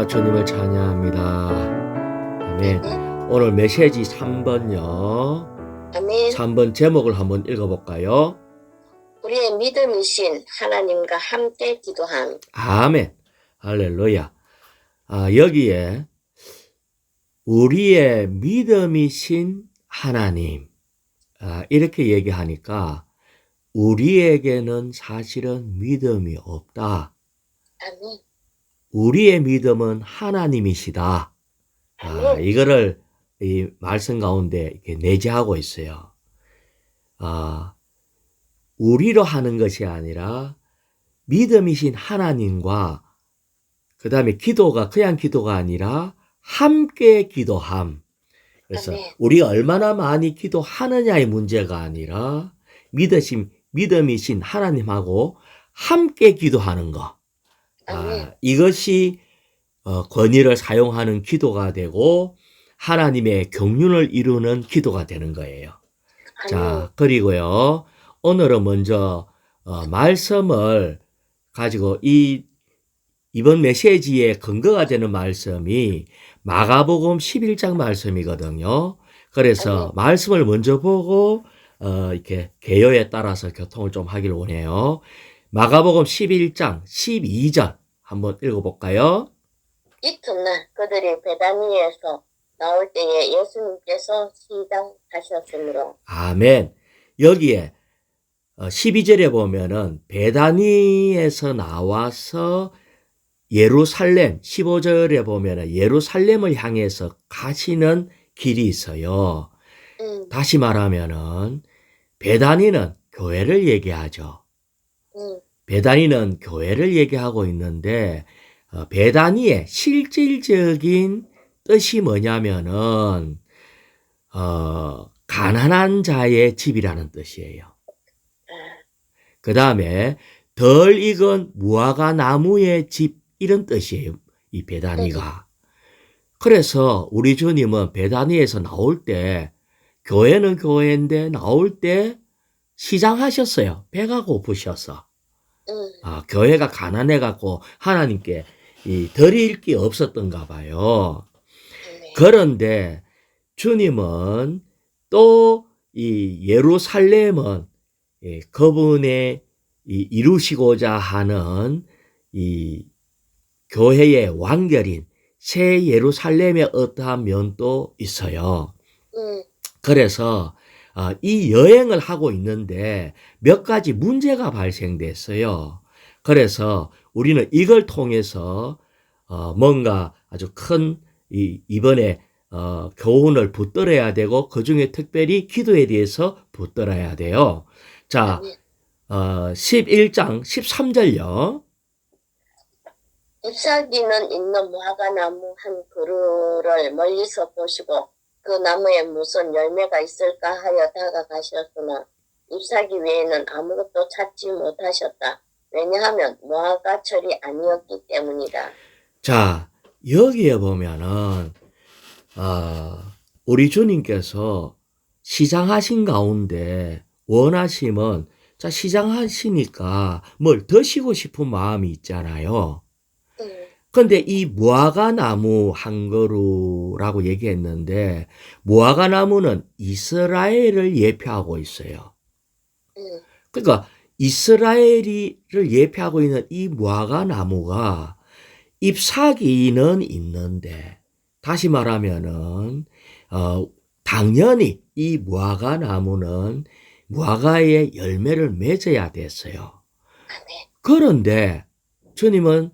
주님을 찬양합니다. 아멘. 아멘. 오늘 메시지 3번요. 아멘. 3번 제목을 한번 읽어볼까요? 우리의 믿음이신 하나님과 함께 기도함. 아멘. 할렐루야. 여기에 우리의 믿음이신 하나님, 이렇게 얘기하니까 우리에게는 사실은 믿음이 없다. 아멘. 우리의 믿음은 하나님이시다. 아멘. 이거를 이 말씀 가운데 이렇게 내재하고 있어요. 우리로 하는 것이 아니라 믿음이신 하나님과 그 다음에 기도가 그냥 기도가 아니라 함께 기도함. 그래서 아멘. 우리가 얼마나 많이 기도하느냐의 문제가 아니라 믿음이신 하나님하고 함께 기도하는 것. 아멘. 이것이 권위를 사용하는 기도가 되고 하나님의 경륜을 이루는 기도가 되는 거예요. 자, 그리고요. 오늘은 먼저 말씀을 가지고 이번 메시지의 근거가 되는 말씀이 마가복음 11장 말씀이거든요. 그래서 말씀을 먼저 보고 이렇게 개요에 따라서 교통을 좀 하길 원해요. 마가복음 11장 12절 한번 읽어볼까요? 이튿날 그들이 베다니에서 나올 때에 예수님께서 시장하셨으므로. 아멘. 여기에 12절에 보면은 베다니에서 나와서 예루살렘, 15절에 보면은 예루살렘을 향해서 가시는 길이 있어요. 다시 말하면은 베다니는 교회를 얘기하죠. 베다니는 교회를 얘기하고 있는데 베다니의 실질적인 뜻이 뭐냐면은 가난한 자의 집이라는 뜻이에요. 그 다음에 덜 익은 무화과 나무의 집 이런 뜻이에요. 이 베다니가. 그래서 우리 주님은 베다니에서 나올 때 교회는 교회인데 나올 때 시장하셨어요. 배가 고프셔서. 교회가 가난해갖고 하나님께 드릴 게 없었던가 봐요. 그런데 주님은 또 이 예루살렘은 그분의 이루시고자 하는 이 교회의 완결인 새 예루살렘의 어떠한 면도 있어요. 그래서 이 여행을 하고 있는데 몇 가지 문제가 발생됐어요. 그래서 우리는 이걸 통해서 뭔가 아주 큰 이번에 교훈을 붙들어야 되고 그중에 특별히 기도에 대해서 붙들어야 돼요. 자, 11장 13절요. 잎사귀는 있는 무화과나무 한 그루를 멀리서 보시고 그 나무에 무슨 열매가 있을까 하여 다가가셨으나 잎사귀 외에는 아무것도 찾지 못하셨다. 왜냐하면 무화과철이 아니었기 때문이다. 자, 여기에 보면은 우리 주님께서 시장하신 가운데 원하심은 자 시장하시니까 뭘 드시고 싶은 마음이 있잖아요. 근데 이 무화과 나무 한 그루라고 얘기했는데 무화과 나무는 이스라엘을 예표하고 있어요. 그러니까 이스라엘을 예표하고 있는 이 무화과 나무가 잎사귀는 있는데 다시 말하면은 당연히 이 무화과 나무는 무화과의 열매를 맺어야 됐어요. 그런데 주님은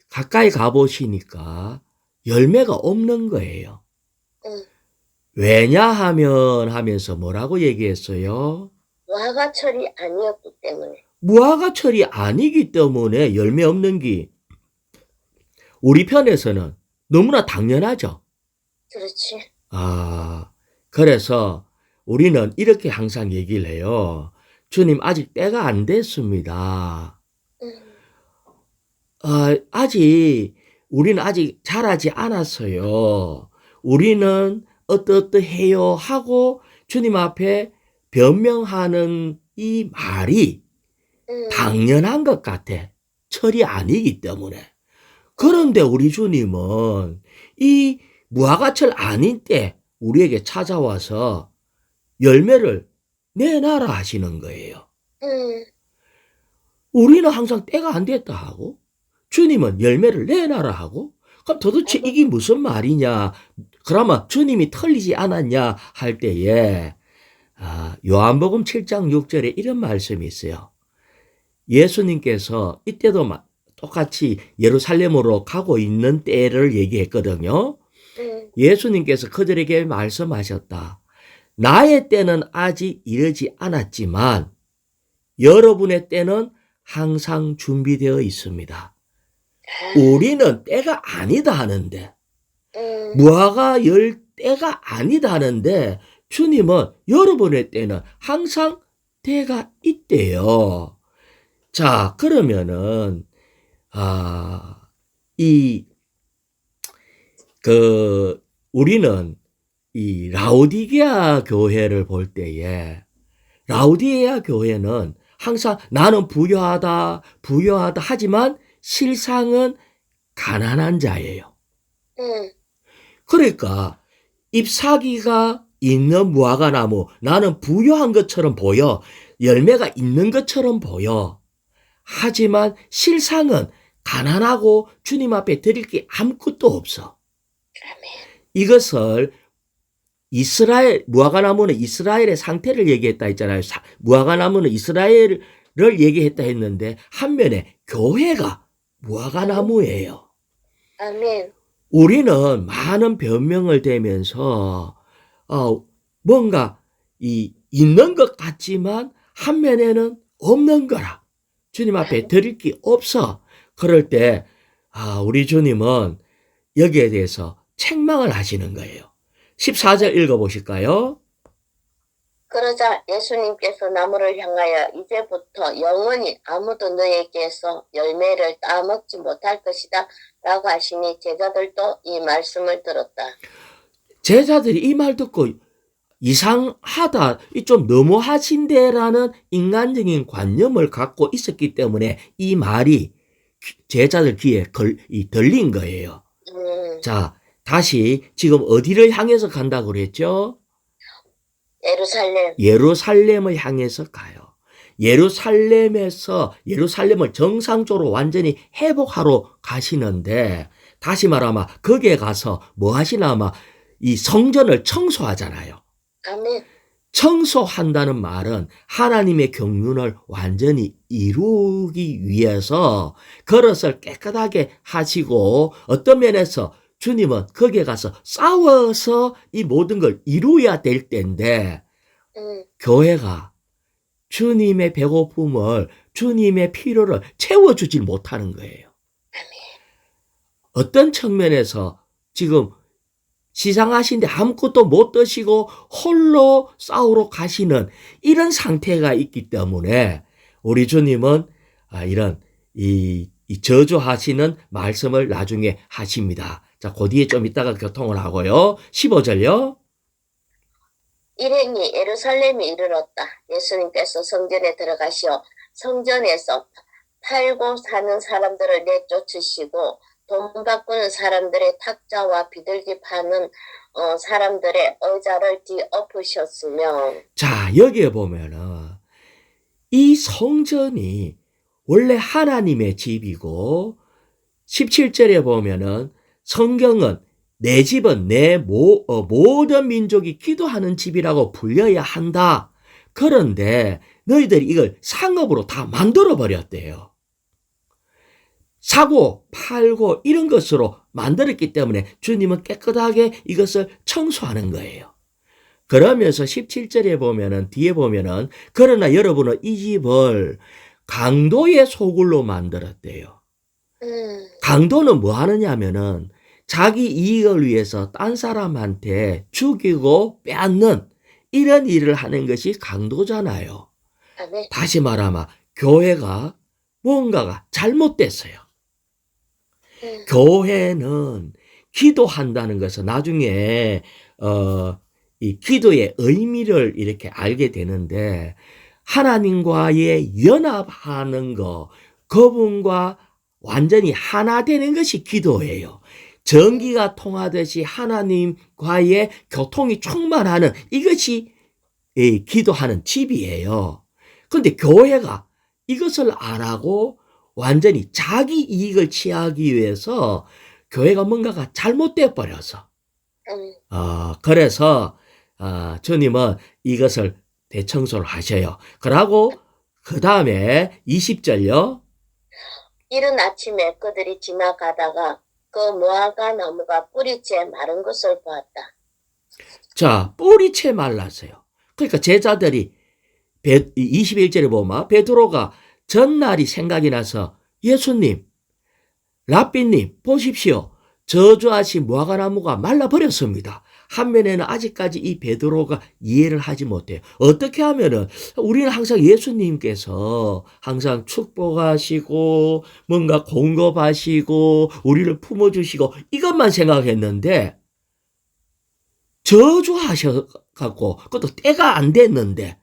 가까이 가보시니까 열매가 없는 거예요. 왜냐하면 하면서 뭐라고 얘기했어요? 무화과철이 아니었기 때문에. 무화과철이 아니기 때문에 열매 없는 게 우리 편에서는 너무나 당연하죠. 그렇지. 그래서 우리는 이렇게 항상 얘기를 해요. 주님 아직 때가 안 됐습니다. 우리는 아직 자라지 않았어요. 우리는 어떠해요 하고 주님 앞에 변명하는 이 말이 당연한 것 같아. 철이 아니기 때문에. 그런데 우리 주님은 이 무화과철 아닌 때 우리에게 찾아와서 열매를 내놔라 하시는 거예요. 우리는 항상 때가 안 됐다 하고 주님은 열매를 내놔라 하고 그럼 도대체 이게 무슨 말이냐? 그러면 주님이 틀리지 않았냐 할 때에 요한복음 7장 6절에 이런 말씀이 있어요. 예수님께서 이때도 똑같이 예루살렘으로 가고 있는 때를 얘기했거든요. 예수님께서 그들에게 말씀하셨다. 나의 때는 아직 이르지 않았지만 여러분의 때는 항상 준비되어 있습니다. 우리는 때가 아니다 하는데 무화과 열 때가 아니다 하는데 주님은 여러분의 때는 항상 때가 있대요. 자, 그러면은 우리는 이 라오디게아 교회를 볼 때에 라오디게아 교회는 항상 나는 부유하다 하지만 실상은 가난한 자예요. 그러니까 잎사귀가 있는 무화과나무, 나는 부유한 것처럼 보여, 열매가 있는 것처럼 보여. 하지만 실상은 가난하고 주님 앞에 드릴 게 아무것도 없어. 이것을 무화과나무는 이스라엘의 상태를 얘기했다 했잖아요. 무화과나무는 이스라엘을 얘기했다 했는데 한면에 교회가 무화과나무예요. 아멘. 우리는 많은 변명을 대면서 뭔가 있는 것 같지만 한면에는 없는 거라. 주님 앞에 드릴 게 없어. 그럴 때 우리 주님은 여기에 대해서 책망을 하시는 거예요. 14절 읽어보실까요? 그러자 예수님께서 나무를 향하여 이제부터 영원히 아무도 너에게서 열매를 따먹지 못할 것이다 라고 하시니 제자들도 이 말씀을 들었다. 제자들이 이 말 듣고 이상하다, 좀 너무하신데라는 인간적인 관념을 갖고 있었기 때문에 이 말이 제자들 귀에 들린 거예요. 자, 다시 지금 어디를 향해서 간다고 그랬죠? 예루살렘. 예루살렘을 향해서 가요. 예루살렘을 정상적으로 완전히 회복하러 가시는데, 다시 말하면 거기에 가서 뭐 하시나 이 성전을 청소하잖아요. 아멘. 청소한다는 말은 하나님의 경륜을 완전히 이루기 위해서 그릇을 깨끗하게 하시고, 어떤 면에서 주님은 거기에 가서 싸워서 이 모든 걸 이루어야 될 때인데 교회가 주님의 배고픔을, 주님의 필요를 채워주질 못하는 거예요. 어떤 측면에서 지금 시장하신데 아무것도 못 드시고 홀로 싸우러 가시는 이런 상태가 있기 때문에 우리 주님은 이런 이 저주하시는 말씀을 나중에 하십니다. 자, 그 뒤에 좀 이따가 교통을 하고요. 15절요. 일행이 예루살렘에 이르렀다. 예수님께서 성전에 들어가시어 성전에서 팔고 사는 사람들을 내쫓으시고 돈 바꾸는 사람들의 탁자와 비둘기 파는 사람들의 의자를 뒤엎으셨으며. 자, 여기에 보면은 이 성전이 원래 하나님의 집이고 17절에 보면은 성경은 내 집은 내 모든 민족이 기도하는 집이라고 불려야 한다. 그런데 너희들이 이걸 상업으로 다 만들어 버렸대요. 사고 팔고 이런 것으로 만들었기 때문에 주님은 깨끗하게 이것을 청소하는 거예요. 그러면서 17절에 보면은, 뒤에 보면은, 그러나 여러분은 이 집을 강도의 소굴로 만들었대요. 강도는 뭐 하느냐면은 자기 이익을 위해서 딴 사람한테 죽이고 빼앗는 이런 일을 하는 것이 강도잖아요. 네. 다시 말하면 교회가 뭔가가 잘못됐어요. 교회는 기도한다는 것은 나중에 이 기도의 의미를 이렇게 알게 되는데 하나님과의 연합하는 거, 그분과 완전히 하나 되는 것이 기도예요. 전기가 통하듯이 하나님과의 교통이 충만하는 이것이 기도하는 집이에요. 그런데 교회가 이것을 안 하고 완전히 자기 이익을 취하기 위해서 교회가 뭔가가 잘못돼 버려서 그래서 주님은 이것을 대청소를 하셔요. 그러고 그 다음에 20절요. 이른 아침에 그들이 지나가다가 그 무화과 나무가 뿌리째 마른 것을 보았다. 자, 뿌리채 말랐어요. 그러니까 제자들이 21절에 보면 베드로가 전날이 생각이 나서 예수님, 랍비님 보십시오. 저주하신 무화과나무가 말라버렸습니다. 한면에는 아직까지 이 베드로가 이해를 하지 못해요. 어떻게 하면은 우리는 항상 예수님께서 항상 축복하시고 뭔가 공급하시고 우리를 품어주시고 이것만 생각했는데 저주하셔갖고 그것도 때가 안 됐는데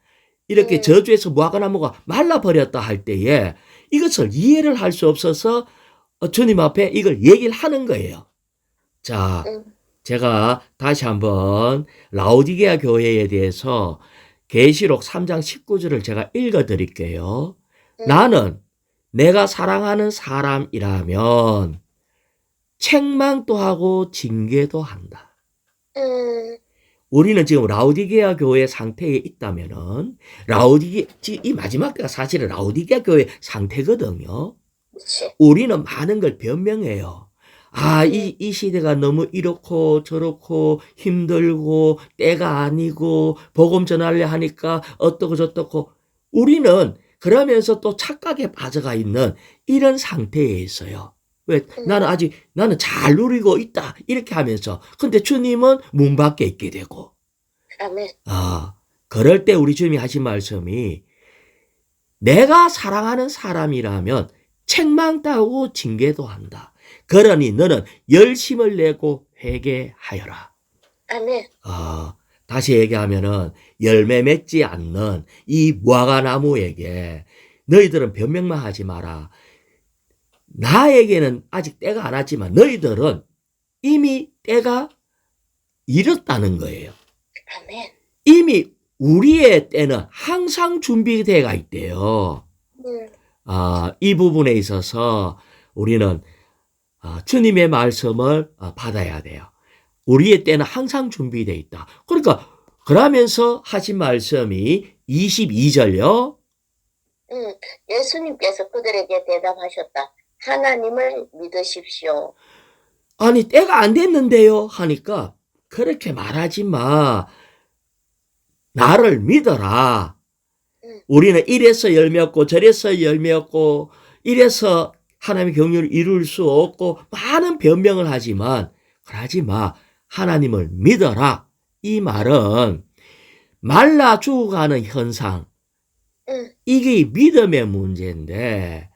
이렇게 저주해서 무화과나무가 말라버렸다 할 때에 이것을 이해를 할 수 없어서 주님 앞에 이걸 얘기를 하는 거예요. 자, 제가 다시 한번 라오디게아 교회에 대해서 계시록 3장 19절을 제가 읽어 드릴게요. 나는 내가 사랑하는 사람이라면 책망도 하고 징계도 한다. 우리는 지금 라오디게아 교회 상태에 있다면은 이 마지막 때가 사실은 라오디게아 교회 상태거든요. 그치. 우리는 많은 걸 변명해요. 이 시대가 너무 이렇고 저렇고 힘들고 때가 아니고 복음 전하려 하니까 어떻고 저떻고 우리는 그러면서 또 착각에 빠져가 있는 이런 상태에 있어요. 왜? 나는 잘 누리고 있다. 이렇게 하면서. 근데 주님은 문 밖에 있게 되고. 아멘. 그럴 때 우리 주님이 하신 말씀이 내가 사랑하는 사람이라면 책망도 하고 징계도 한다. 그러니 너는 열심을 내고 회개하여라. 아멘. 다시 얘기하면은 열매 맺지 않는 이 무화과나무에게 너희들은 변명만 하지 마라. 나에게는 아직 때가 안 왔지만 너희들은 이미 때가 이렇다는 거예요. 아멘. 이미 우리의 때는 항상 준비되어 있대요. 이 부분에 있어서 우리는 주님의 말씀을 받아야 돼요. 우리의 때는 항상 준비되어 있다. 그러니까 그러면서 하신 말씀이 22절요. 예수님께서 그들에게 대답하셨다. 하나님을 믿으십시오. 아니 때가 안 됐는데요 하니까 그렇게 말하지 마. 나를 믿어라. 우리는 이래서 열매 없고 저래서 열매 없고 이래서 하나님의 경륜을 이룰 수 없고 많은 변명을 하지만 그러지 마. 하나님을 믿어라. 이 말은 말라 죽어가는 현상. 이게 믿음의 문제인데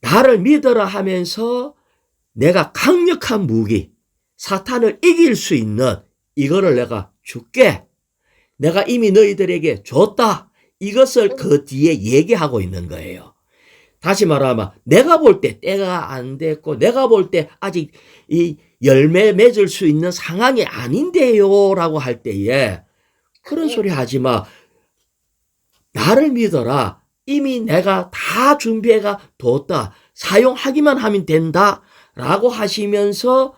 나를 믿어라 하면서 내가 강력한 무기, 사탄을 이길 수 있는 이거를 내가 줄게. 내가 이미 너희들에게 줬다. 이것을 그 뒤에 얘기하고 있는 거예요. 다시 말하면 내가 볼 때 때가 안 됐고 내가 볼 때 아직 이 열매 맺을 수 있는 상황이 아닌데요 라고 할 때에 그런 소리 하지 마. 나를 믿어라. 이미 내가 다 준비해가 뒀다. 사용하기만 하면 된다. 라고 하시면서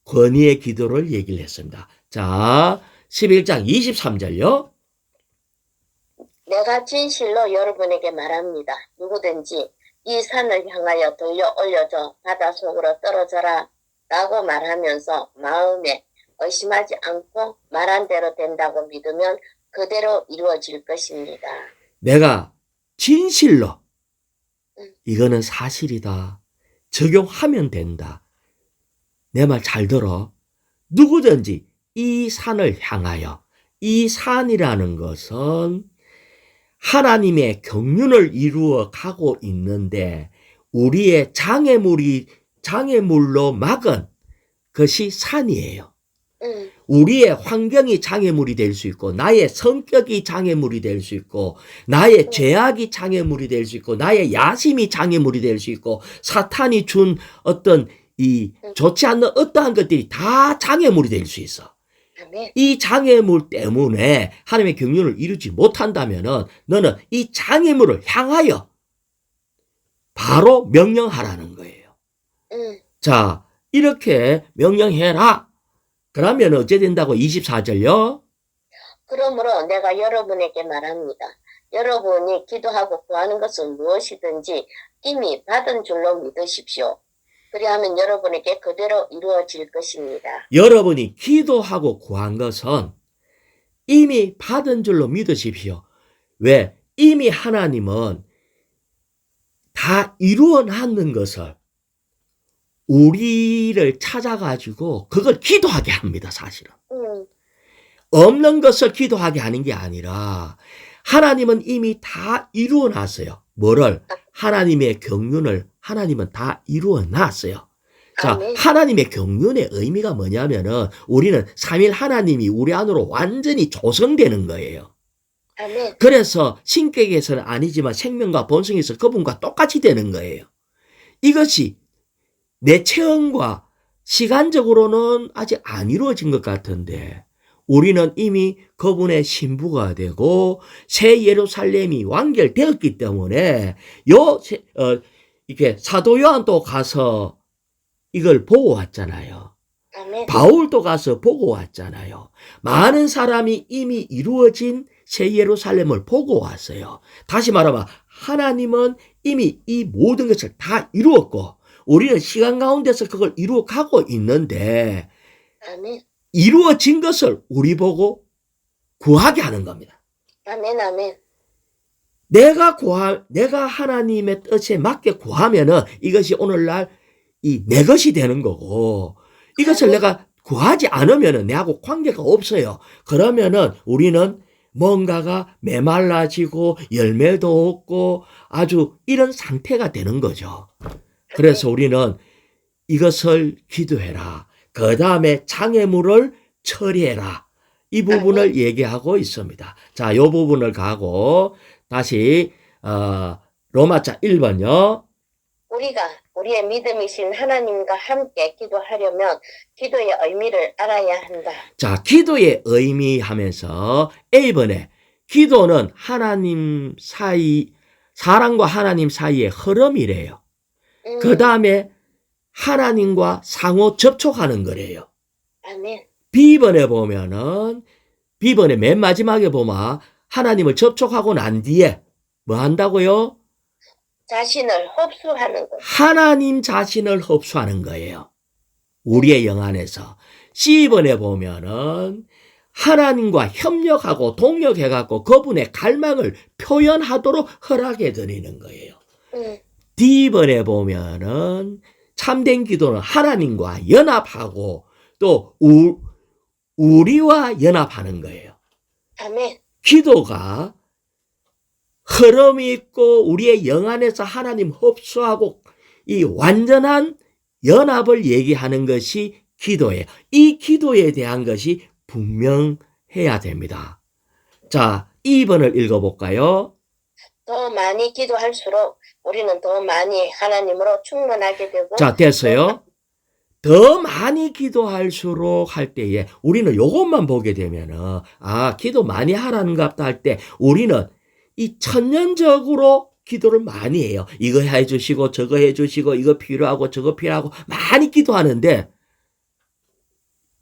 권위의 기도를 얘기를 했습니다. 자, 11장 23절요. 내가 진실로 여러분에게 말합니다. 누구든지 이 산을 향하여 돌려 올려줘 바닷속으로 떨어져라 라고 말하면서 마음에 의심하지 않고 말한 대로 된다고 믿으면 그대로 이루어질 것입니다. 내가 진실로 이거는 사실이다. 적용하면 된다. 내 말 잘 들어. 누구든지 이 산을 향하여 이 산이라는 것은 하나님의 경륜을 이루어 가고 있는데 우리의 장애물로 막은 것이 산이에요. 우리의 환경이 장애물이 될 수 있고, 나의 성격이 장애물이 될 수 있고, 나의 죄악이 장애물이 될 수 있고, 나의 야심이 장애물이 될 수 있고, 사탄이 준 어떤 이 좋지 않는 어떠한 것들이 다 장애물이 될 수 있어. 아멘. 이 장애물 때문에 하나님의 경륜을 이루지 못한다면은 너는 이 장애물을 향하여 바로 명령하라는 거예요. 자, 이렇게 명령해라. 그러면 어째 된다고? 24절요. 그러므로 내가 여러분에게 말합니다. 여러분이 기도하고 구하는 것은 무엇이든지 이미 받은 줄로 믿으십시오. 그리하면 여러분에게 그대로 이루어질 것입니다. 여러분이 기도하고 구한 것은 이미 받은 줄로 믿으십시오. 왜? 이미 하나님은 다 이루어 놨는 것을 우리를 찾아가지고 그걸 기도하게 합니다, 사실은. 없는 것을 기도하게 하는 게 아니라 하나님은 이미 다 이루어 놨어요. 뭐를? 하나님의 경륜을 하나님은 다 이루어 놨어요. 자, 아멘. 하나님의 경륜의 의미가 뭐냐면은 우리는 삼일 하나님이 우리 안으로 완전히 조성되는 거예요. 아멘. 그래서 신격에서는 아니지만 생명과 본성에서 그분과 똑같이 되는 거예요. 이것이 내 체험과 시간적으로는 아직 안 이루어진 것 같은데 우리는 이미 그분의 신부가 되고 새 예루살렘이 완결되었기 때문에 이렇게 사도 요한도 가서 이걸 보고 왔잖아요. 아멘. 바울도 가서 보고 왔잖아요. 많은 사람이 이미 이루어진 새 예루살렘을 보고 왔어요. 다시 말하면 하나님은 이미 이 모든 것을 다 이루었고 우리는 시간 가운데서 그걸 이루어가고 있는데 아멘. 이루어진 것을 우리 보고 구하게 하는 겁니다. 아멘. 아멘. 내가 하나님의 뜻에 맞게 구하면은 이것이 오늘날 내 것이 되는 거고 이것을 내가 구하지 않으면은 내하고 관계가 없어요. 그러면은 우리는 뭔가가 메말라지고 열매도 없고 아주 이런 상태가 되는 거죠. 그래서 우리는 이것을 기도해라. 그 다음에 장애물을 처리해라. 이 부분을 얘기하고 있습니다. 자, 이 부분을 가고 다시 로마자 1번요. 우리가 우리의 믿음이신 하나님과 함께 기도하려면 기도의 의미를 알아야 한다. 자, 기도의 의미 하면서 A번에 기도는 하나님 사이, 사람과 하나님 사이의 흐름이래요. 그 다음에 하나님과 상호 접촉하는 거래요. 아멘. B번에 보면은, B번에 맨 마지막에 보면 하나님을 접촉하고 난 뒤에 뭐 한다고요? 자신을 흡수하는 것. 하나님 자신을 흡수하는 거예요. 우리의 영 안에서. C번에 보면은 하나님과 협력하고 동력해갖고 그분의 갈망을 표현하도록 허락해 드리는 거예요. D번에 보면은 참된 기도는 하나님과 연합하고 또 우리와 연합하는 거예요. 아멘. 기도가 흐름이 있고 우리의 영 안에서 하나님 흡수하고 이 완전한 연합을 얘기하는 것이 기도예요. 이 기도에 대한 것이 분명해야 됩니다. 자, 2번을 읽어볼까요? 더 많이 기도할수록 우리는 더 많이 하나님으로 충만하게 되고. 자, 됐어요. 더 많이 기도할수록 할 때에 우리는 이것만 보게 되면은 기도 많이 하라는 것 같다 할 때 우리는 이 천년적으로 기도를 많이 해요. 이거 해주시고 저거 해주시고 이거 필요하고 저거 필요하고 많이 기도하는데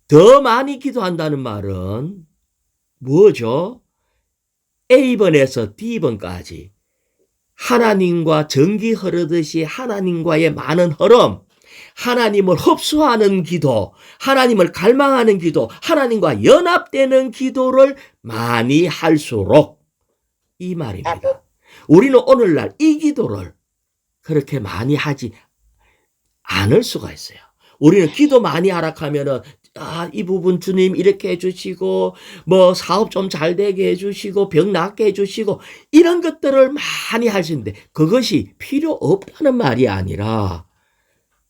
더 많이 기도한다는 말은 뭐죠? A번에서 D번까지 하나님과 전기 흐르듯이 하나님과의 많은 흐름, 하나님을 흡수하는 기도, 하나님을 갈망하는 기도, 하나님과 연합되는 기도를 많이 할수록 이 말입니다. 우리는 오늘날 이 기도를 그렇게 많이 하지 않을 수가 있어요. 우리는 기도 많이 하락하면은 이 부분 주님 이렇게 해주시고 뭐 사업 좀 잘 되게 해주시고 병 낫게 해주시고 이런 것들을 많이 할 수 있는데 그것이 필요 없다는 말이 아니라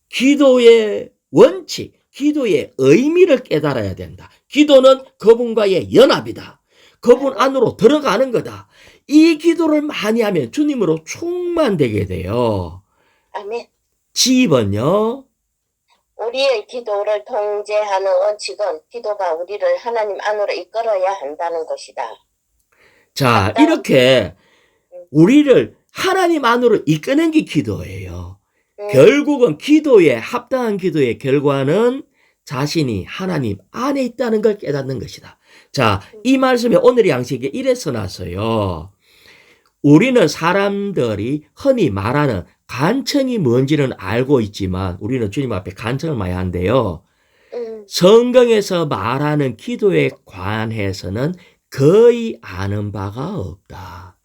기도의 원칙, 기도의 의미를 깨달아야 된다. 기도는 그분과의 연합이다. 그분 안으로 들어가는 거다. 이 기도를 많이 하면 주님으로 충만되게 돼요. 아멘. G번요. 우리의 기도를 통제하는 원칙은 기도가 우리를 하나님 안으로 이끌어야 한다는 것이다. 자, 이렇게 우리를 하나님 안으로 이끄는 게 기도예요. 결국은 합당한 기도의 결과는 자신이 하나님 안에 있다는 걸 깨닫는 것이다. 자, 이 말씀에 오늘의 양식에 이래서 나서요. 우리는 사람들이 흔히 말하는 간청이 뭔지는 알고 있지만 우리는 주님 앞에 간청을 많이 한대요. 성경에서 말하는 기도에 관해서는 거의 아는 바가 없다.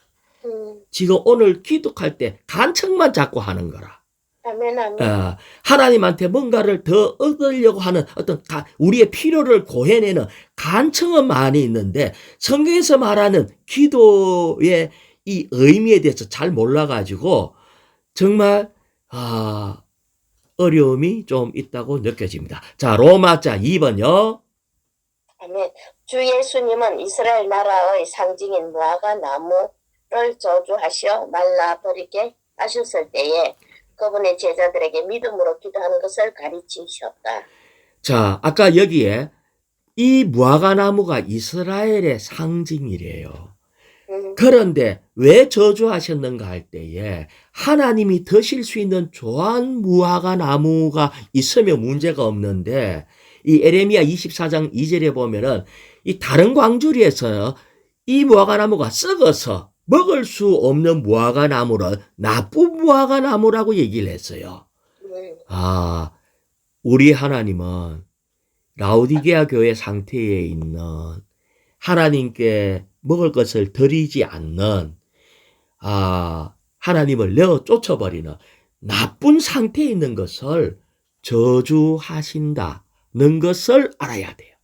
지금 오늘 기도할 때 간청만 자꾸 하는 거라. 아멘, 아멘. 하나님한테 뭔가를 더 얻으려고 하는 어떤 우리의 필요를 고해내는 간청은 많이 있는데 성경에서 말하는 기도의 이 의미에 대해서 잘 몰라가지고 정말 어려움이 좀 있다고 느껴집니다. 자, 로마자 2번요. 아멘. 주 예수님은 이스라엘 나라의 상징인 무화과 나무를 저주하시어 말라버리게 하셨을 때에 그분의 제자들에게 믿음으로 기도하는 것을 가르치셨다. 자, 아까 여기에 이 무화과 나무가 이스라엘의 상징이래요. 그런데 왜 저주하셨는가 할 때에 하나님이 드실 수 있는 좋은 무화과 나무가 있으면 문제가 없는데 이 에레미야 24장 2절에 보면은 이 다른 광주리에서 이 무화과 나무가 썩어서 먹을 수 없는 무화과 나무를 나쁜 무화과 나무라고 얘기를 했어요. 우리 하나님은 라오디게아 교회 상태에 있는 하나님께 먹을 것을 드리지 않는 하나님을 내어 쫓아버리는 나쁜 상태에 있는 것을 저주하신다는 것을 알아야 돼요.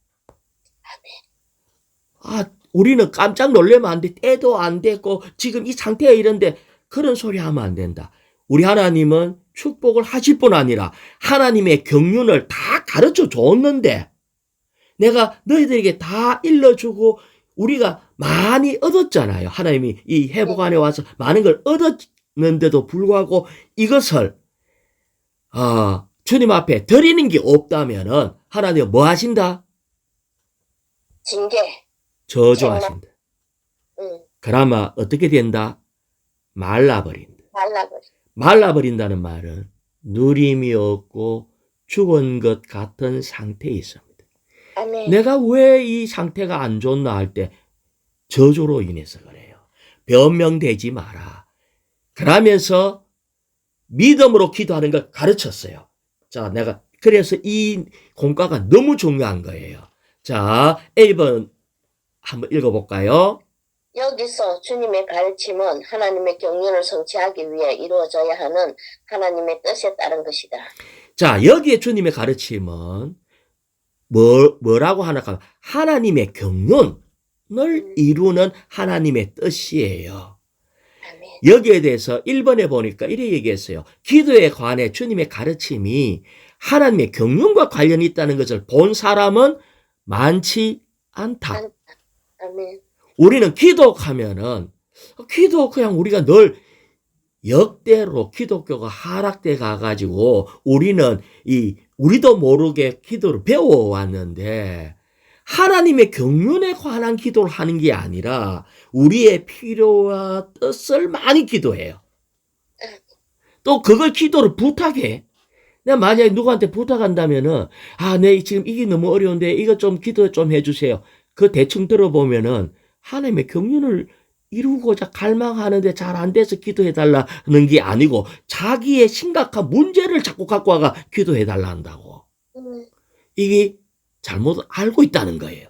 우리는 깜짝 놀라면 안 돼. 때도 안 됐고 지금 이 상태에 이런데 그런 소리 하면 안 된다. 우리 하나님은 축복을 하실 뿐 아니라 하나님의 경륜을 다 가르쳐 줬는데 내가 너희들에게 다 일러주고 우리가 많이 얻었잖아요. 하나님이 이 회복 안에 와서 많은 걸 얻었는데도 불구하고 이것을 주님 앞에 드리는 게 없다면은 하나님은 뭐 하신다? 징계. 저주하신다. 그나마 어떻게 된다? 말라버린다. 말라버린다는 말은 누림이 없고 죽은 것 같은 상태에 있습니다. 아멘. 내가 왜 이 상태가 안 좋나 할 때 저주로 인해서 그래요. 변명되지 마라. 그러면서 믿음으로 기도하는 걸 가르쳤어요. 자, 내가 그래서 이 공과가 너무 중요한 거예요. 자, A번 한번 읽어볼까요? 여기서 주님의 가르침은 하나님의 경륜을 성취하기 위해 이루어져야 하는 하나님의 뜻에 따른 것이다. 자, 여기에 주님의 가르침은 뭐라고 하나 하면 하나님의 경륜을 이루는 하나님의 뜻이에요. 아멘. 여기에 대해서 1번에 보니까 이렇게 얘기했어요. 기도에 관해 주님의 가르침이 하나님의 경륜과 관련이 있다는 것을 본 사람은 많지 않다. 아멘. 우리는 기도하면은 기도 그냥 우리가 늘 역대로 기독교가 하락돼 가가지고 우리도 모르게 기도를 배워왔는데 하나님의 경륜에 관한 기도를 하는 게 아니라 우리의 필요와 뜻을 많이 기도해요. 또 그걸 기도를 부탁해. 내가 만약에 누구한테 부탁한다면은 내 지금 이게 너무 어려운데 이거 좀 기도 좀 해주세요. 그 대충 들어보면은 하나님의 경륜을 이루고자 갈망하는데 잘 안 돼서 기도해달라는 게 아니고 자기의 심각한 문제를 자꾸 갖고 와가 기도해달라 한다고. 이게 잘못 알고 있다는 거예요.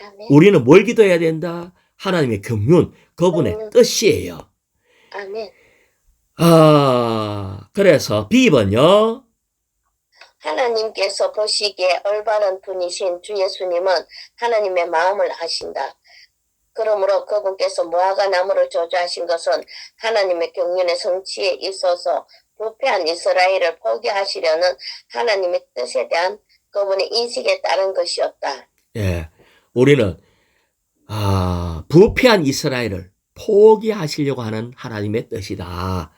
아멘. 우리는 뭘 기도해야 된다? 하나님의 경륜, 그분의 뜻이에요. 아멘. 그래서 B번요. 하나님께서 보시기에 올바른 분이신 주 예수님은 하나님의 마음을 아신다. 그러므로 그분께서 무화과 나무를 저주하신 것은 하나님의 경륜의 성취에 있어서 부패한 이스라엘을 포기하시려는 하나님의 뜻에 대한 그분의 인식에 따른 것이었다. 예. 우리는, 부패한 이스라엘을 포기하시려고 하는 하나님의 뜻이다.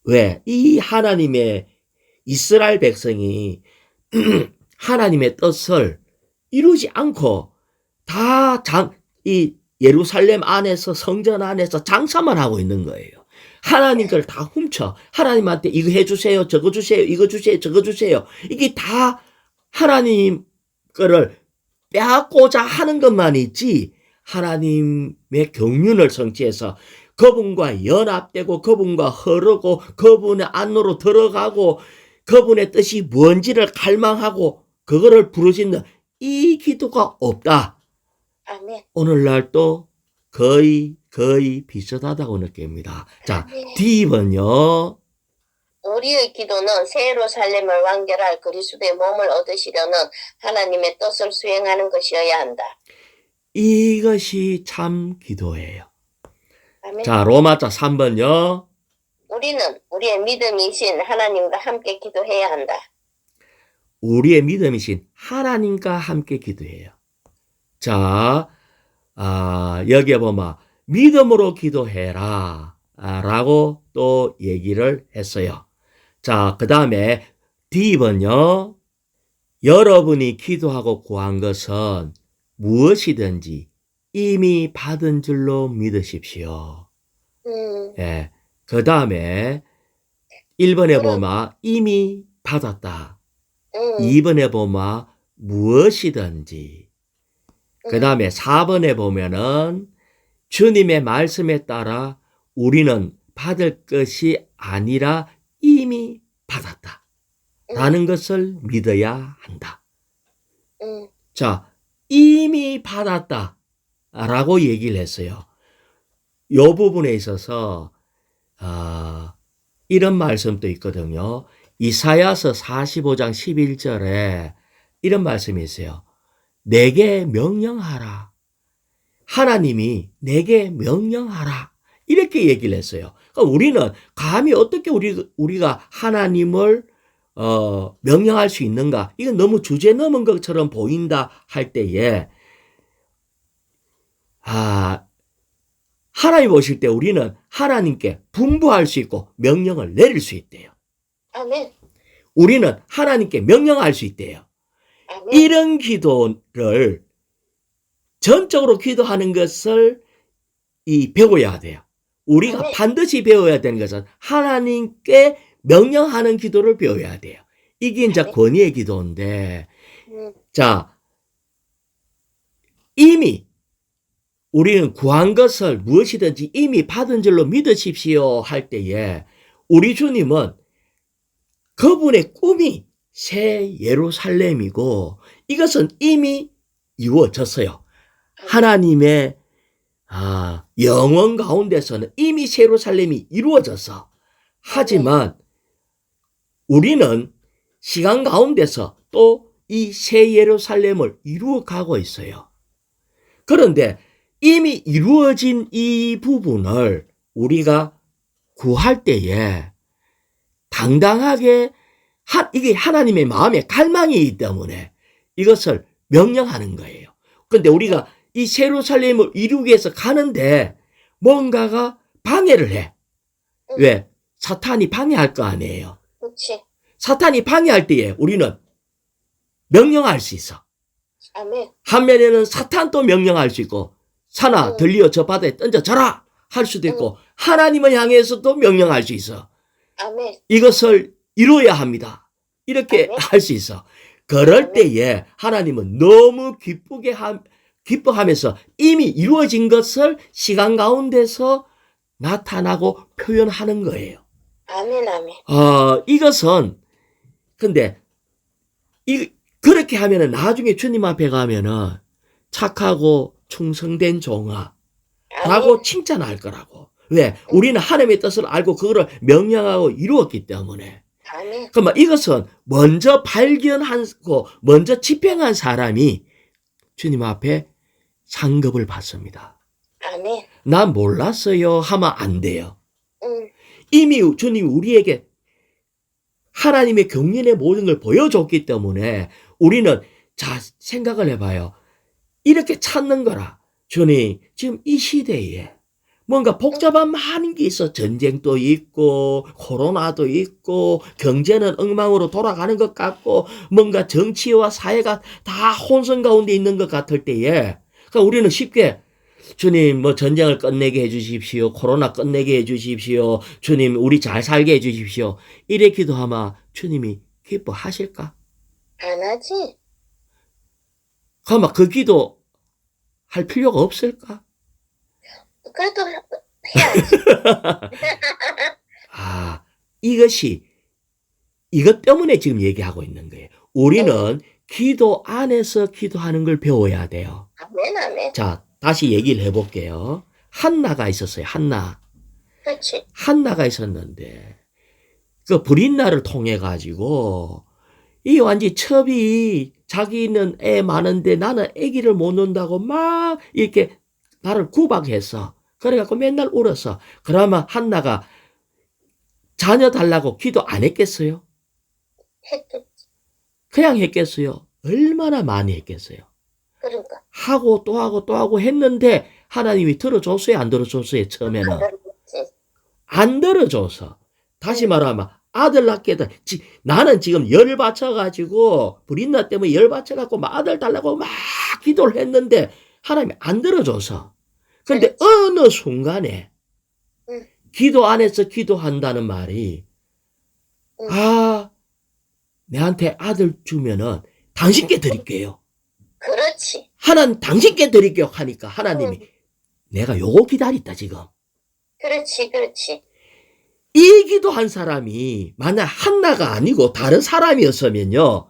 왜? 이 하나님의 이스라엘 백성이 하나님의 뜻을 이루지 않고 다 이 예루살렘 안에서 성전 안에서 장사만 하고 있는 거예요. 하나님 걸 다 훔쳐. 하나님한테 이거 해주세요. 저거 주세요. 이거 주세요. 저거 주세요. 이게 다 하나님 거를 빼앗고자 하는 것만 있지 하나님의 경륜을 성취해서 그분과 연합되고 그분과 흐르고 그분의 안으로 들어가고 그분의 뜻이 뭔지를 갈망하고 그거를 부르짖는 이 기도가 없다. 아멘. 오늘날도 거의 비슷하다고 느낍니다. 자, 아멘. D번요. 우리의 기도는 새 예루살렘을 완결할 그리스도의 몸을 얻으시려는 하나님의 뜻을 수행하는 것이어야 한다. 이것이 참 기도예요. 아멘. 자, 로마자 3번요. 우리는 우리의 믿음이신 하나님과 함께 기도해야 한다. 우리의 믿음이신 하나님과 함께 기도해요. 자, 여기에 보면 믿음으로 기도해라 라고 또 얘기를 했어요. 자, 그 다음에 D번요. 여러분이 기도하고 구한 것은 무엇이든지 이미 받은 줄로 믿으십시오. 예. 그 다음에 1번에 보면 이미 받았다. 2번에 보면 무엇이든지. 그 다음에 4번에 보면은 주님의 말씀에 따라 우리는 받을 것이 아니라 이미 받았다. 라는 것을 믿어야 한다. 자, 이미 받았다. 라고 얘기를 했어요. 이 부분에 있어서 이런 말씀도 있거든요. 이사야서 45장 11절에 이런 말씀이 있어요. 내게 명령하라. 하나님이 내게 명령하라. 이렇게 얘기를 했어요. 그러니까 우리는 감히 어떻게 우리가 하나님을 명령할 수 있는가? 이건 너무 주제 넘은 것처럼 보인다 할 때에 하나님 보실 때 우리는 하나님께 분부할 수 있고 명령을 내릴 수 있대요. 아멘. 우리는 하나님께 명령할 수 있대요. 아멘. 이런 기도를 전적으로 기도하는 것을 배워야 돼요. 우리가 아멘. 반드시 배워야 되는 것은 하나님께 명령하는 기도를 배워야 돼요. 이게 이제 아멘. 권위의 기도인데, 자, 이미 우리는 구한 것을 무엇이든지 이미 받은 줄로 믿으십시오 할 때에 우리 주님은 그분의 꿈이 새 예루살렘이고 이것은 이미 이루어졌어요. 하나님의 영원 가운데서는 이미 새 예루살렘이 이루어졌어. 하지만 우리는 시간 가운데서 또 이 새 예루살렘을 이루어가고 있어요. 그런데 이미 이루어진 이 부분을 우리가 구할 때에 당당하게 이게 하나님의 마음의 갈망이기 때문에 이것을 명령하는 거예요. 그런데 우리가 이 새 예루살렘을 이루기 위해서 가는데 뭔가가 방해를 해. 왜? 사탄이 방해할 거 아니에요. 그렇지. 사탄이 방해할 때에 우리는 명령할 수 있어. 아멘. 한면에는 사탄도 명령할 수 있고 산아 들리어 저 바다에 던져져라 할 수도 있고 하나님을 향해서도 명령할 수 있어. 아멘. 이것을 이루어야 합니다. 이렇게 아멘. 할 수 있어. 그럴 아멘. 때에 하나님은 너무 기뻐하면서 이미 이루어진 것을 시간 가운데서 나타나고 표현하는 거예요. 아멘. 아멘. 이것은 근데 그렇게 하면은 나중에 주님 앞에 가면은 착하고 충성된 종아라고 아멘. 칭찬할 거라고. 왜? 우리는 하나님의 뜻을 알고 그거를 명령하고 이루었기 때문에. 아멘. 그러면 이것은 먼저 발견하고 먼저 집행한 사람이 주님 앞에 상급을 받습니다. 아멘. 난 몰랐어요 하면 안 돼요. 응. 이미 주님이 우리에게 하나님의 경륜의 모든 걸 보여줬기 때문에 우리는 자, 생각을 해봐요. 이렇게 찾는 거라. 주님, 지금 이 시대에 뭔가 복잡한 많은 게 있어. 전쟁도 있고, 코로나도 있고, 경제는 엉망으로 돌아가는 것 같고, 뭔가 정치와 사회가 다 혼선 가운데 있는 것 같을 때에, 그러니까 우리는 쉽게, 주님, 뭐 전쟁을 끝내게 해주십시오. 코로나 끝내게 해주십시오. 주님, 우리 잘 살게 해주십시오. 이래 기도하면 주님이 기뻐하실까? 안 하지. 그러면 그 기도 할 필요가 없을까? 그래도 해야지. 아, 이것 때문에 지금 얘기하고 있는 거예요. 우리는 기도 안에서 기도하는 걸 배워야 돼요. 아멘, 아멘. 자, 다시 얘기를 해볼게요. 한나가 있었어요. 그렇지. 한나가 있었는데, 그 브릿나를 통해 가지고, 이 완전 첩이 자기는 애 많은데 나는 애기를 못 낳는다고 막 이렇게 나를 구박했어. 그래갖고 맨날 울었어. 그러면 한나가 자녀 달라고 기도 안 했겠어요? 했겠지. 그냥 했겠어요? 얼마나 많이 했겠어요? 그러니까. 하고 또 하고 또 하고 했는데 하나님이 들어줬어요? 안 들어줬어요? 처음에는? 그렇지. 안 들어줘서. 다시 말하면 아들 낳게 돼. 나는 지금 열 받쳐가지고 브린나 때문에 열 받쳐갖고 막 아들 달라고 막 기도를 했는데 하나님이 안 들어줘서. 근데 어느 순간에 응. 기도 안에서 기도한다는 말이 응. 아 내한테 아들 주면은 당신께 드릴게요. 그렇지. 하나님 당신께 드릴게요 하니까 하나님이 응. 내가 요거 기다렸다 지금. 그렇지, 그렇지. 이 기도한 사람이 만약 한나가 아니고 다른 사람이었으면요.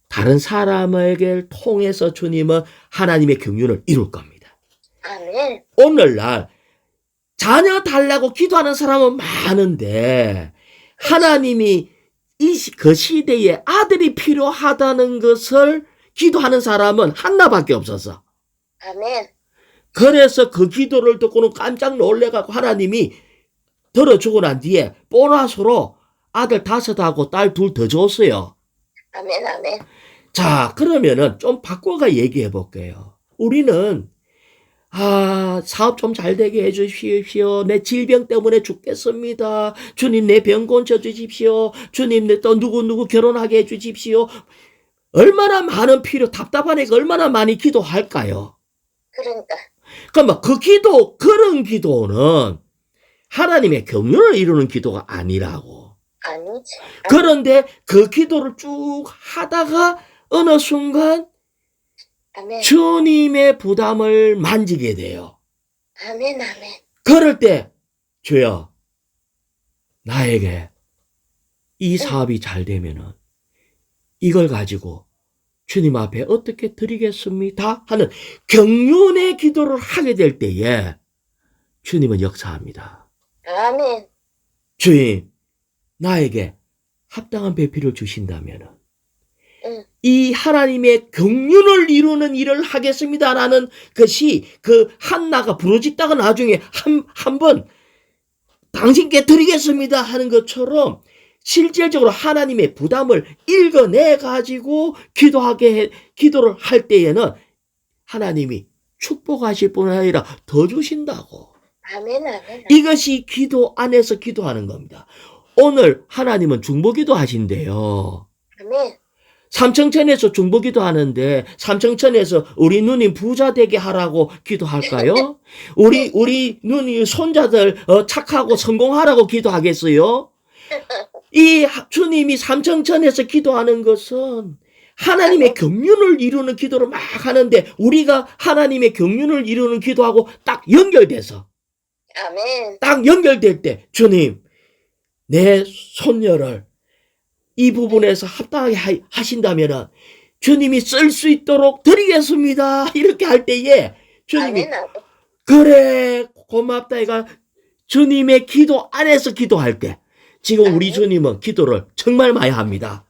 다른 사람에게 통해서 주님은 하나님의 경륜을 이룰 겁니다. 아멘. 오늘날 자녀 달라고 기도하는 사람은 많은데 하나님이 그 시대에 아들이 필요하다는 것을 기도하는 사람은 한나밖에 없었어. 아멘. 그래서 그 기도를 듣고는 깜짝 놀래갖고 하나님이 들어주고 난 뒤에 보너스로 아들 5하고 딸 2 더 줬어요. 아멘, 아멘. 자, 그러면은 좀 바꿔가 얘기해 볼게요. 우리는 사업 좀 잘 되게 해 주십시오. 내 질병 때문에 죽겠습니다. 주님 내 병 고쳐 주십시오. 주님 내 또 누구 결혼하게 해 주십시오. 얼마나 많은 답답한 애가 얼마나 많이 기도할까요? 그러니까. 그러면 그런 기도는 하나님의 경륜을 이루는 기도가 아니라고. 아니지. 그런데 그 기도를 쭉 하다가 어느 순간 아멘. 주님의 부담을 만지게 돼요. 아멘, 아멘. 그럴 때 주여 나에게 이 사업이 잘 되면은 이걸 가지고 주님 앞에 어떻게 드리겠습니다 하는 경륜의 기도를 하게 될 때에 주님은 역사합니다. 아멘. 주님 나에게 합당한 배필을 주신다면은 응. 이 하나님의 경륜을 이루는 일을 하겠습니다라는 것이 그 한나가 부르짖다가 나중에 한 번 당신께 드리겠습니다 하는 것처럼 실질적으로 하나님의 부담을 읽어내 가지고 기도를 할 때에는 하나님이 축복하실 뿐 아니라 더 주신다고. 아멘, 아멘. 이것이 기도 안에서 기도하는 겁니다. 오늘 하나님은 중보기도 하신대요. 아멘. 삼청천에서 중보기도 하는데 삼청천에서 우리 누님 부자 되게 하라고 기도할까요? 우리 누님 손자들 착하고 성공하라고 기도하겠어요? 이 주님이 삼청천에서 기도하는 것은 하나님의 경륜을 이루는 기도를 막 하는데 우리가 하나님의 경륜을 이루는 기도하고 딱 연결돼서 아멘. 딱 연결될 때 주님 내 손녀를 이 부분에서 합당하게 하신다면 주님이 쓸 수 있도록 드리겠습니다. 이렇게 할 때에 주님이 아멘, 아멘. 그래 고맙다 이가 주님의 기도 안에서 기도할 때 지금 우리 주님은 기도를 정말 많이 합니다.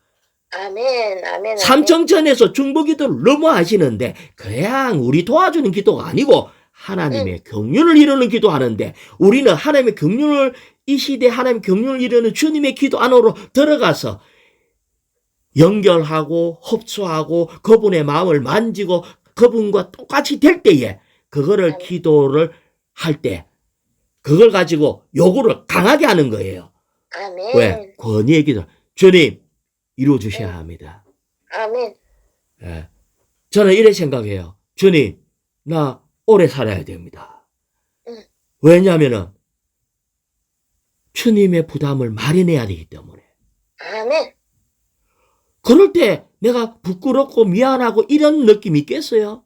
아멘, 아멘. 삼청천에서 중보기도를 너무 하시는데 그냥 우리 도와주는 기도가 아니고 하나님의 경륜을 이루는 기도하는데 우리는 하나님의 경륜을 이 시대 하나님 경륜을 이루는 주님의 기도 안으로 들어가서 연결하고 흡수하고 그분의 마음을 만지고 그분과 똑같이 될 때에 그거를 기도를 할 때 그걸 가지고 요구를 강하게 하는 거예요. 아멘. 왜? 권위의 기도. 주님 이루어 주셔야 합니다. 아멘. 예. 저는 이래 생각해요. 주님 나 오래 살아야 됩니다. 응. 왜냐하면은 주님의 부담을 많이 내야 되기 때문에. 아멘. 그럴 때 내가 부끄럽고 미안하고 이런 느낌이 있겠어요?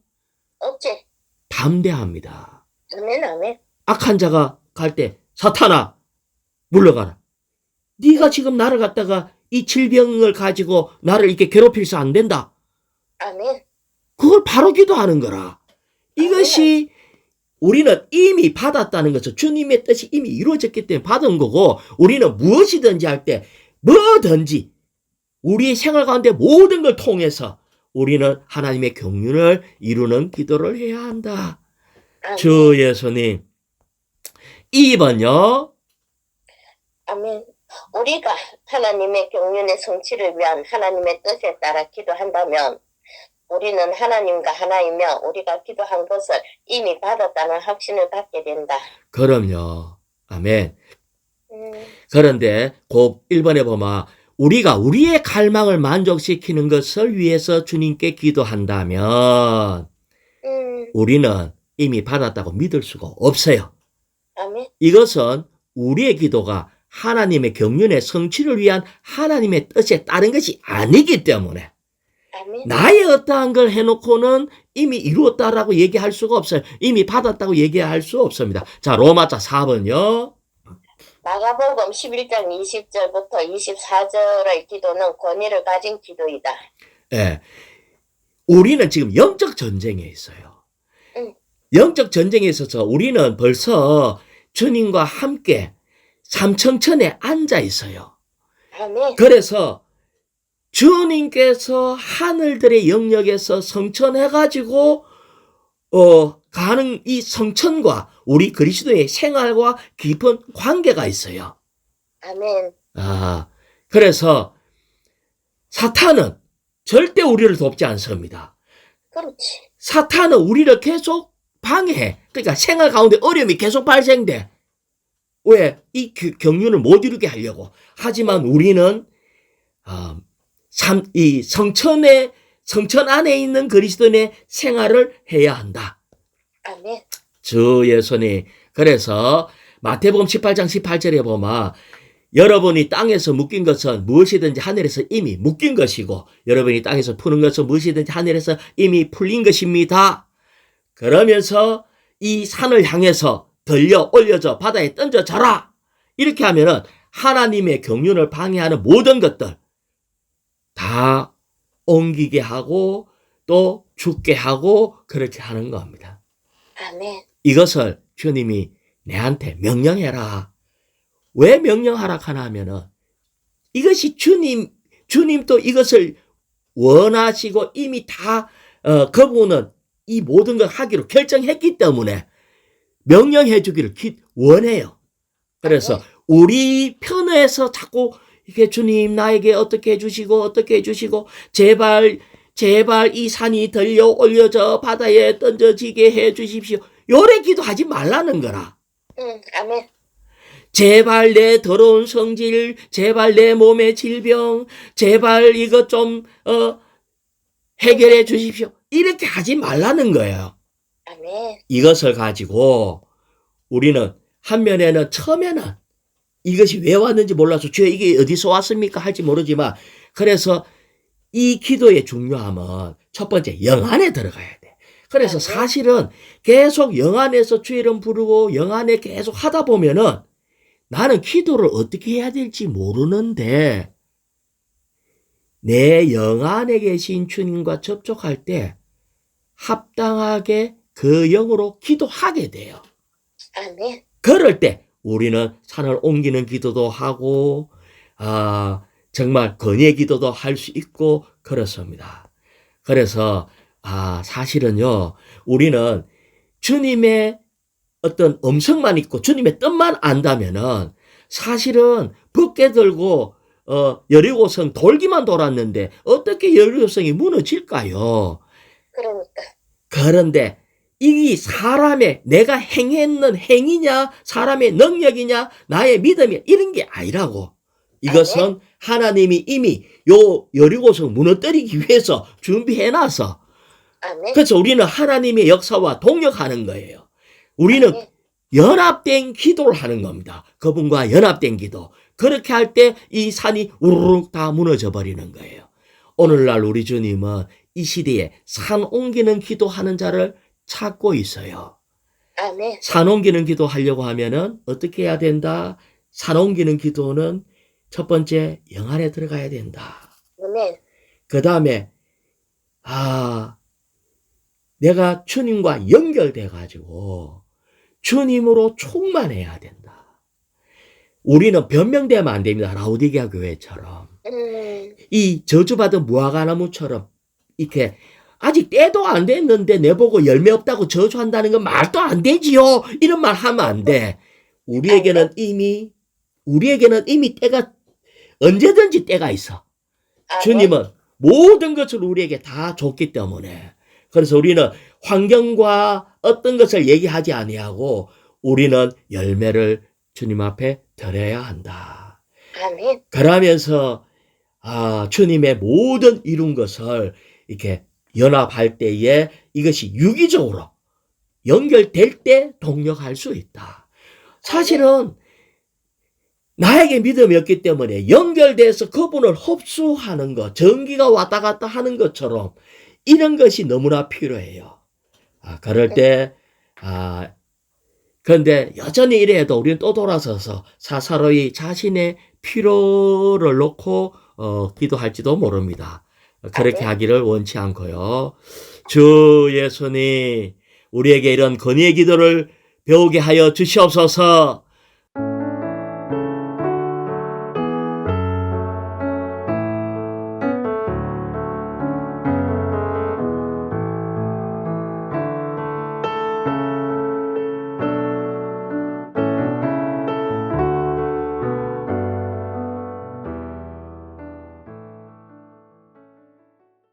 없지. 담대합니다. 아멘. 아멘. 악한 자가 갈 때 사탄아 물러가라. 네가 지금 나를 갖다가 이 질병을 가지고 나를 이렇게 괴롭힐서 안 된다. 아멘. 그걸 바로 기도하는 거라. 이것이 우리는 이미 받았다는 것은 주님의 뜻이 이미 이루어졌기 때문에 받은 거고 우리는 무엇이든지 할 때 뭐든지 우리의 생활 가운데 모든 걸 통해서 우리는 하나님의 경륜을 이루는 기도를 해야 한다. 아멘. 주 예수님. 2번요. 아멘. 우리가 하나님의 경륜의 성취를 위한 하나님의 뜻에 따라 기도한다면 우리는 하나님과 하나이며 우리가 기도한 것을 이미 받았다는 확신을 갖게 된다. 그럼요. 아멘. 음, 그런데 곧 1번에 보면 우리가 우리의 갈망을 만족시키는 것을 위해서 주님께 기도한다면 우리는 이미 받았다고 믿을 수가 없어요. 아멘. 이것은 우리의 기도가 하나님의 경륜의 성취를 위한 하나님의 뜻에 따른 것이 아니기 때문에 아멘. 나의 어떠한 걸 해놓고는 이미 이루었다라고 얘기할 수가 없어요. 이미 받았다고 얘기할 수 없습니다. 자, 로마자 4번요. 마가복음 11장 20절부터 24절의 기도는 권위를 가진 기도이다. 예. 우리는 지금 영적 전쟁에 있어요. 응. 영적 전쟁에 있어서 우리는 벌써 주님과 함께 삼청천에 앉아 있어요. 아멘. 그래서 주님께서 하늘들의 영역에서 성천해가지고 가는 이 성천과 우리 그리스도의 생활과 깊은 관계가 있어요. 아멘. 그래서 사탄은 절대 우리를 돕지 않습니다. 그렇지. 사탄은 우리를 계속 방해해. 그러니까 생활 가운데 어려움이 계속 발생돼. 왜? 이 경륜을 못 이루게 하려고. 하지만 우리는 이 성천 안에 있는 그리스도인의 생활을 해야 한다. 아멘. 주 예수님. 그래서 마태복음 18장 18절에 보면 여러분이 땅에서 묶인 것은 무엇이든지 하늘에서 이미 묶인 것이고 여러분이 땅에서 푸는 것은 무엇이든지 하늘에서 이미 풀린 것입니다. 그러면서 이 산을 향해서 들려 올려져 바다에 던져져라. 이렇게 하면은 하나님의 경륜을 방해하는 모든 것들 다 옮기게 하고 또 죽게 하고 그렇게 하는 겁니다. 아멘. 이것을 주님이 내한테 명령해라. 왜 명령하라 하나 하면은 이것이 주님도 이것을 원하시고 이미 다 그분은 이 모든 걸 하기로 결정했기 때문에 명령해 주기를 원해요. 그래서 우리 편에서 자꾸 이게 주님 나에게 어떻게 해주시고 제발 이 산이 들려 올려져 바다에 던져지게 해주십시오. 요래 기도하지 말라는 거라. 아멘. 제발 내 더러운 성질, 제발 내 몸의 질병, 제발 이것 좀 해결해 주십시오. 이렇게 하지 말라는 거예요. 아멘. 이것을 가지고 우리는 한면에는 처음에는 이것이 왜 왔는지 몰라서 주여 이게 어디서 왔습니까 할지 모르지만 그래서 이 기도의 중요함은 첫 번째 영 안에 들어가야 돼. 그래서 사실은 계속 영 안에서 주의 이름 부르고 영 안에 계속 하다 보면은 나는 기도를 어떻게 해야 될지 모르는데 내 영 안에 계신 주님과 접촉할 때 합당하게 그 영으로 기도하게 돼요. 아멘. 그럴 때 우리는 산을 옮기는 기도도 하고 정말 건의의 기도도 할 수 있고 그렇습니다. 그래서 사실은요 우리는 주님의 어떤 음성만 있고 주님의 뜻만 안다면은 사실은 벗게 들고 여리고성 돌기만 돌았는데 어떻게 여리고성이 무너질까요? 그러니까. 그런데 이 사람의 내가 행했는 행위냐 사람의 능력이냐 나의 믿음이냐 이런 게 아니라고. 이것은 하나님이 이미 요 여리고성 무너뜨리기 위해서 준비해놔서 아멘. 그래서 우리는 하나님의 역사와 동역하는 거예요. 우리는 아멘. 연합된 기도를 하는 겁니다. 그분과 연합된 기도. 그렇게 할 때 이 산이 우르르 다 무너져 버리는 거예요. 오늘날 우리 주님은 이 시대에 산 옮기는 기도하는 자를 찾고 있어요. 아멘. 산 옮기는 기도 하려고 하면은 어떻게 해야 된다? 산 옮기는 기도는 첫 번째 영 안에 들어가야 된다. 아멘. 그 다음에 내가 주님과 연결돼 가지고 주님으로 충만해야 된다. 우리는 변명되면 안 됩니다. 라오디게아 교회처럼. 이 저주받은 무화과나무처럼 이렇게 아직 때도 안 됐는데 내보고 열매 없다고 저주한다는 건 말도 안 되지요. 이런 말 하면 안 돼. 우리에게는 이미 때가 언제든지 때가 있어. 주님은 모든 것을 우리에게 다 줬기 때문에. 그래서 우리는 환경과 어떤 것을 얘기하지 아니하고 우리는 열매를 주님 앞에 드려야 한다. 아멘. 그러면서 주님의 모든 이룬 것을 이렇게 연합할 때에 이것이 유기적으로 연결될 때 동력할 수 있다. 사실은 나에게 믿음이 없기 때문에 연결돼서 그분을 흡수하는 것, 전기가 왔다 갔다 하는 것처럼 이런 것이 너무나 필요해요. 그럴 때, 그런데 여전히 이래도 우리는 또 돌아서서 사사로이 자신의 필요를 놓고 기도할지도 모릅니다. 그렇게 하기를 원치 않고요. 주 예수님, 우리에게 이런 건의의 기도를 배우게 하여 주시옵소서.